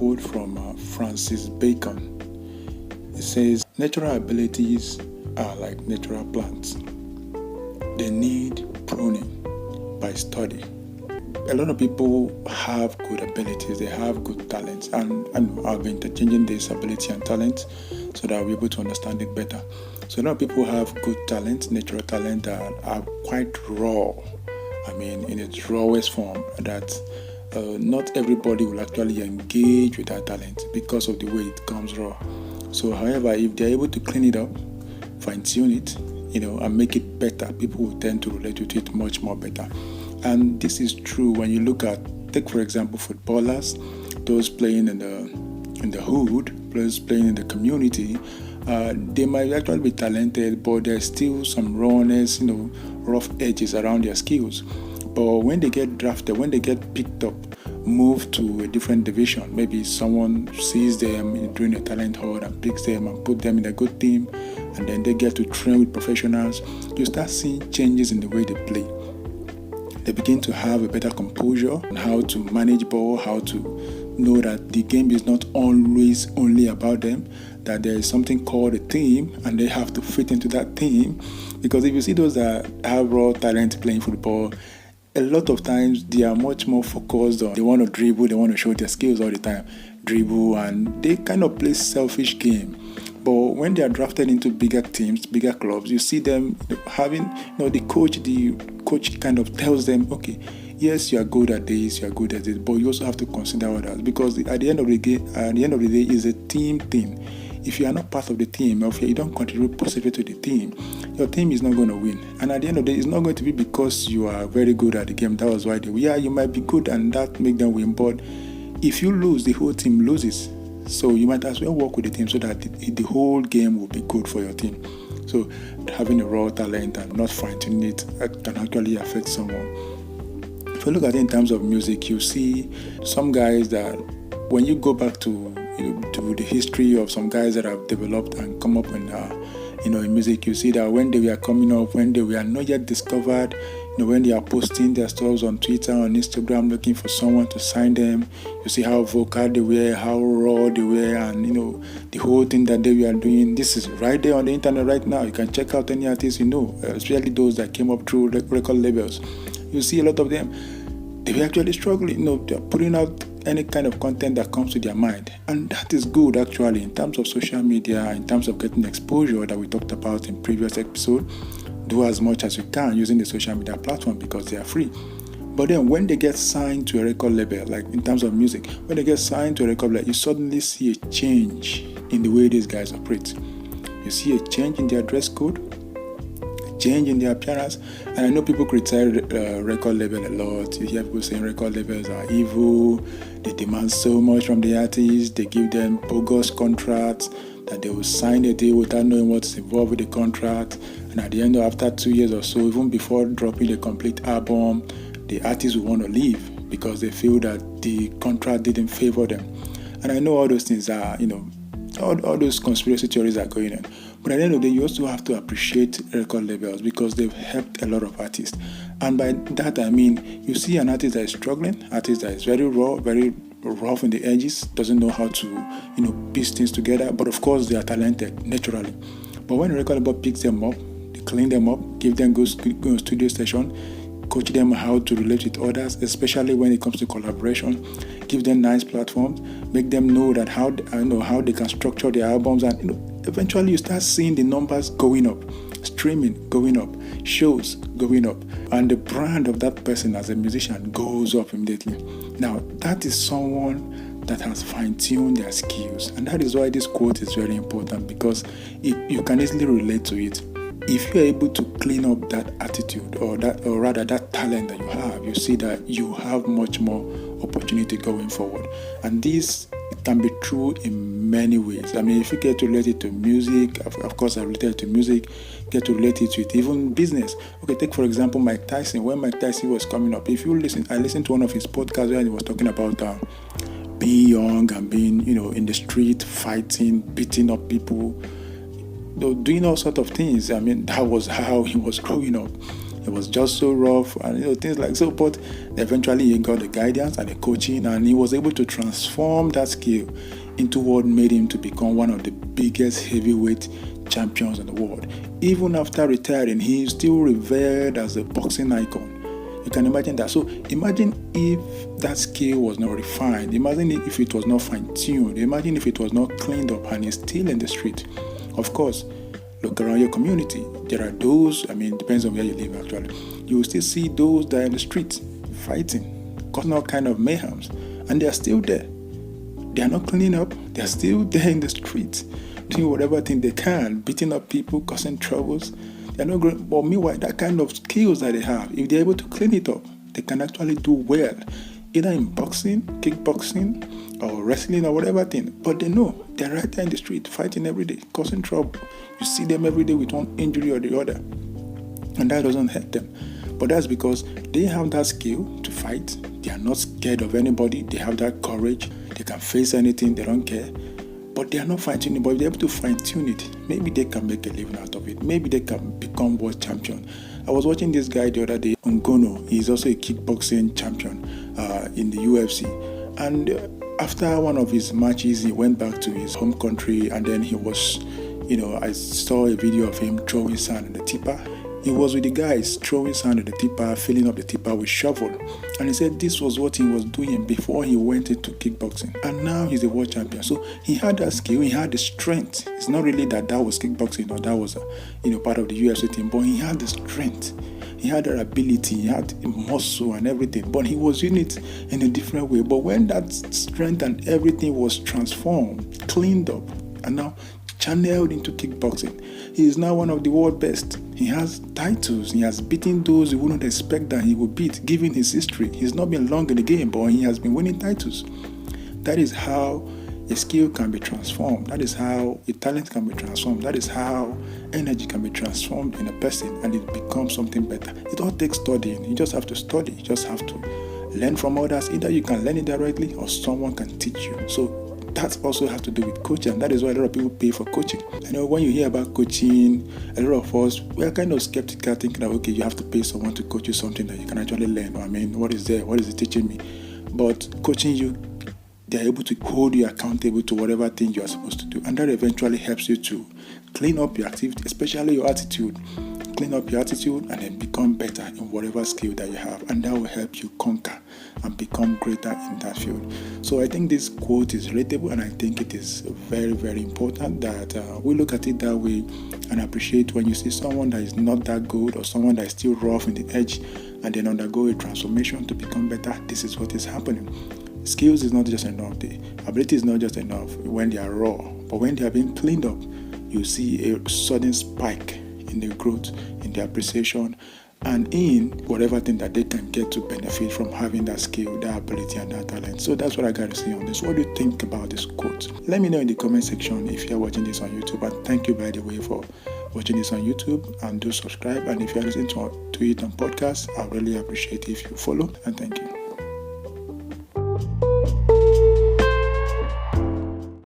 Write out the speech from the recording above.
quote from Francis Bacon. It says, natural abilities are like natural plants. They need pruning by study. A lot of people have good abilities, they have good talents, and I've been interchanging this ability and talent so that I'll be able to understand it better. So a lot of people have good talent, natural talent that are quite raw. In its rawest form, that not everybody will actually engage with that talent because of the way it comes raw. So however, if they're able to clean it up, fine-tune it, and make it better, people will tend to relate with it much more better. And this is true when you look at, take for example, footballers, those playing in the hood, those playing in the community. They might actually be talented, but there's still some rawness, rough edges around their skills. But when they get drafted, when they get picked up, moved to a different division, maybe someone sees them during a talent hunt and picks them and put them in a good team, and then they get to train with professionals, you start seeing changes in the way they play. They begin to have a better composure on how to manage ball, how to know that the game is not always only about them, that there is something called a team and they have to fit into that team. Because if you see those that have raw talent playing football, a lot of times they are much more focused on, they want to dribble, they want to show their skills all the time, dribble, and they kind of play selfish game. But when they are drafted into bigger teams, bigger clubs, you see them having, the coach kind of tells them, okay, yes, you are good at this, you are good at this, but you also have to consider others, because at the end of the day, it's a team thing. If you are not part of the team, or if you don't contribute positively to the team, your team is not going to win. And at the end of the day, it's not going to be because you are very good at the game. That was why you might be good and that make them win, but if you lose, the whole team loses. So you might as well work with the team so that the whole game will be good for your team. So having a raw talent and not fine-tuning it can actually affect someone. If you look at it in terms of music, you see some guys that when you go back to the history of some guys that have developed and come up in music, you see that when they were coming up, when they were not yet discovered, when they are posting their stuff on Twitter, on Instagram, looking for someone to sign them, you see how vocal they were, how raw they were, and the whole thing that they were doing. This is right there on the internet right now. You can check out any artist especially those that came up through record labels. You see a lot of them, they were actually struggling. They're putting out any kind of content that comes to their mind, and that is good actually in terms of social media, in terms of getting exposure that we talked about in previous episode. Do as much as you can using the social media platform because they are free. But then when they get signed to a record label, like in terms of music, when they get signed to a record label, you suddenly see a change in the way these guys operate. You see a change in their dress code, a change in their appearance. And I know people criticize record label a lot. You hear people saying record labels are evil, they demand so much from the artists, they give them bogus contracts, that they will sign a deal without knowing what's involved with the contract, and at the end of after 2 years or so, even before dropping the complete album, the artists will want to leave because they feel that the contract didn't favor them. And I know all those things are, all those conspiracy theories are going on. But at the end of the day, you also have to appreciate record labels because they've helped a lot of artists. And by that I mean, you see an artist that is struggling, artist that is very raw, very rough in the edges, doesn't know how to, piece things together, but of course they are talented naturally. But when a record label picks them up, they clean them up, give them good studio session, coach them how to relate with others, especially when it comes to collaboration, give them nice platforms, make them know that how they can structure their albums, and eventually you start seeing the numbers going up, streaming going up, shows going up, and the brand of that person as a musician goes up immediately. Now, that is someone that has fine-tuned their skills, and that is why this quote is very important, because you can easily relate to it. If you're able to clean up that attitude or rather that talent that you have, you see that you have much more opportunity going forward. And this can be true in many ways. If you get to relate it to music, of course I related it to music, get to relate it with even business. Okay, take for example Mike Tyson. When Mike Tyson was coming up, if you listen, I listened to one of his podcasts where he was talking about being young and being, in the street, fighting, beating up people, doing all sorts of things. That was how he was growing up. It was just so rough and things like so. But eventually he got the guidance and the coaching, and he was able to transform that skill into what made him to become one of the biggest heavyweight champions in the world. Even after retiring, he is still revered as a boxing icon. You can imagine that. So imagine if that skill was not refined. Imagine if it was not fine-tuned. Imagine if it was not cleaned up and it's still in the street. Of course, look around your community. There are those, it depends on where you live actually. You will still see those that are in the street fighting, causing all kind of mayhems. And they are still there. They are not cleaning up. They are still there in the street, doing whatever thing they can, beating up people, causing troubles. They're not great, but meanwhile, that kind of skills that they have, if they're able to clean it up, they can actually do well, either in boxing, kickboxing, or wrestling, or whatever thing. But they know they're right there in the street, fighting every day, causing trouble. You see them every day with one injury or the other, and that doesn't help them. But that's because they have that skill to fight. They are not scared of anybody. They have that courage. They can face anything. They don't care. But they are not fine-tuning. But if they're able to fine-tune it, maybe they can make a living out of it. Maybe they can become world champion. I was watching this guy the other day, Ngannou. He's also a kickboxing champion in the UFC. And after one of his matches, he went back to his home country, and then he was, I saw a video of him throwing sand in the tipper. He was with the guys throwing sand in the tipper, filling up the tipper with shovel. And he said this was what he was doing before he went into kickboxing. And now he's a world champion. So he had that skill, he had the strength. It's not really that was kickboxing or that was part of the UFC team, but he had the strength. He had that ability, he had muscle and everything, but he was using it in a different way. But when that strength and everything was transformed, cleaned up, and now channeled into kickboxing, he is now one of the world best. He has titles. He has beaten those you wouldn't expect that he would beat, given his history. He's not been long in the game, but he has been winning titles. That is how a skill can be transformed. That is how a talent can be transformed. That is how energy can be transformed in a person, and it becomes something better. It all takes studying. You just have to study. You just have to learn from others. Either you can learn it directly or someone can teach you. So that also has to do with coaching. That is why a lot of people pay for coaching. I know when you hear about coaching, a lot of us, we are kind of skeptical, thinking that, okay, you have to pay someone to coach you something that you can actually learn. What is there? What is it teaching me? But coaching you, they're able to hold you accountable to whatever thing you are supposed to do. And that eventually helps you to clean up your activity, especially your attitude. Clean up your attitude and then become better in whatever skill that you have. And that will help you conquer and become greater in that field. So I think this quote is relatable, and I think it is very, very important that we look at it that way and appreciate when you see someone that is not that good or someone that is still rough in the edge and then undergo a transformation to become better. This is what is happening. Skills is not just enough. The ability is not just enough when they are raw, but when they are being cleaned up, you see a sudden spike in the growth, in the appreciation, and in whatever thing that they can get to benefit from having that skill, that ability, and that talent. So that's what I got to say on this. What do you think about this quote? Let me know in the comment section if you're watching this on YouTube. And thank you, by the way, for watching this on YouTube. And do subscribe. And if you're listening to it on podcast, I really appreciate if you follow. And thank you.